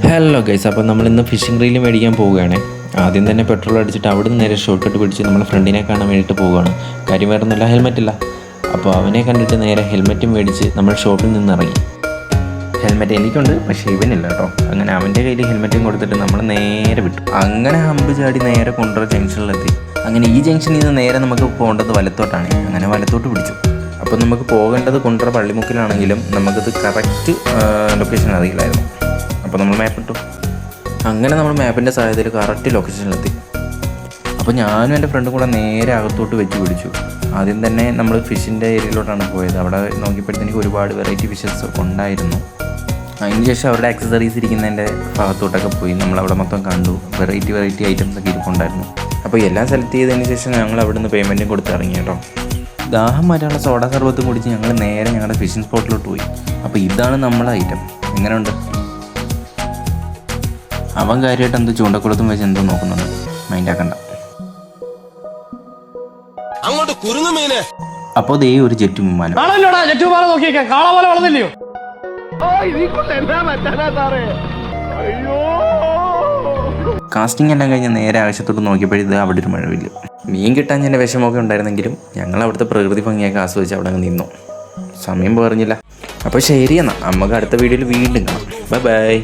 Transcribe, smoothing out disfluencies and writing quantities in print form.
Hello guys, അപ്പോൾ നമ്മളിന്ന് phishing reel മേടിക്കാൻ പോവുകയാണ്. ആദ്യം തന്നെ പെട്രോൾ അടിച്ചിട്ട് അവിടെ നിന്ന് നേരെ ഷോർട്ട് കട്ട് പിടിച്ച് നമ്മളെ ഫ്രണ്ടിനെ കാണാൻ വേണ്ടിയിട്ട് പോവുകയാണ്. കാര്യം വേറെ ഒന്നുമില്ല, ഹെൽമെറ്റില്ല. അപ്പോൾ അവനെ കണ്ടിട്ട് നേരെ ഹെൽമെറ്റും മേടിച്ച് നമ്മൾ ഷോപ്പിൽ നിന്ന് ഇറങ്ങി. ഹെൽമെറ്റ് എനിക്കുണ്ട്, പക്ഷേ ഇവനില്ല കേട്ടോ. അങ്ങനെ അവൻ്റെ കയ്യിൽ ഹെൽമെറ്റും കൊടുത്തിട്ട് നമ്മൾ നേരെ വിട്ടു. അങ്ങനെ ഹമ്പ് ചാടി നേരെ കൊണ്ടുവര ജംഗ്ഷനിലെത്തി. അങ്ങനെ ഈ ജംഗ്ഷനിൽ നിന്ന് നേരെ നമുക്ക് പോകേണ്ടത് വലത്തോട്ടാണ്. അങ്ങനെ വലത്തോട്ട് പിടിച്ചു. അപ്പോൾ നമുക്ക് പോകേണ്ടത് കൊണ്ടുവര പള്ളിമുക്കിലാണെങ്കിലും നമുക്കത് കറക്റ്റ് ലൊക്കേഷൻ അറിയില്ലായിരുന്നു. അപ്പോൾ നമ്മൾ മാപ്പ് ഇട്ടു. അങ്ങനെ നമ്മൾ മാപ്പിൻ്റെ സഹായത്തിൽ കറക്റ്റ് ലൊക്കേഷനിലെത്തി. അപ്പോൾ ഞാനും എൻ്റെ ഫ്രണ്ടും കൂടെ നേരെ അകത്തോട്ട് വെച്ച് പിടിച്ചു. ആദ്യം തന്നെ നമ്മൾ ഫിഷിൻ്റെ ഏരിയയിലോട്ടാണ് പോയത്. അവിടെ നോക്കിയപ്പോഴത്തേക്ക് ഒരുപാട് വെറൈറ്റി ഫിഷസ് ഉണ്ടായിരുന്നു. അതിന് ശേഷം അവരുടെ ആക്സസറീസ് ഇരിക്കുന്നതിൻ്റെ ഭാഗത്തോട്ടൊക്കെ പോയി നമ്മളവിടെ മൊത്തം കണ്ടു. വെറൈറ്റി ഐറ്റംസൊക്കെ ഇരിപ്പുണ്ടായിരുന്നു. അപ്പോൾ എല്ലാം സെലക്ട് ചെയ്തതിന് ശേഷം ഞങ്ങൾ അവിടെ നിന്ന് പേയ്മെൻറ്റും കൊടുത്ത് ഇറങ്ങി കേട്ടോ. ദാഹം മാറ്റാനുള്ള സോഡ സർബത്തും കുടിച്ച് ഞങ്ങൾ നേരെ ഞങ്ങളുടെ ഫിഷിംഗ് സ്പോട്ടിലോട്ട് പോയി. അപ്പോൾ ഇതാണ് നമ്മളെ ഐറ്റം. എങ്ങനെയുണ്ട്? അവൻ കാര്യമായിട്ട് എന്തോ ചൂണ്ടക്കുളത്തും വെച്ച് എന്തോ നോക്കുന്നുണ്ട്, മൈൻഡാക്കണ്ട. അപ്പോൾ ദേ ഒരു ജെറ്റ് വിമാനം. കാസ്റ്റിംഗ് എല്ലാം കഴിഞ്ഞ് നേരെ ആകാശത്തോട്ട് നോക്കിയപ്പോഴത് അവിടെ ഒരു മഴവില്ല. മീൻ കിട്ടാൻ എൻ്റെ വിഷമമൊക്കെ ഉണ്ടായിരുന്നെങ്കിലും ഞങ്ങൾ അവിടുത്തെ പ്രകൃതി ഭംഗിയൊക്കെ ആസ്വദിച്ച് അവിടെ നിന്നു. സമയം പറഞ്ഞില്ല. അപ്പോൾ ശരി എന്നാൽ നമുക്ക് അടുത്ത വീഡിയോയിൽ വീണ്ടും കാണാം. Bye bye.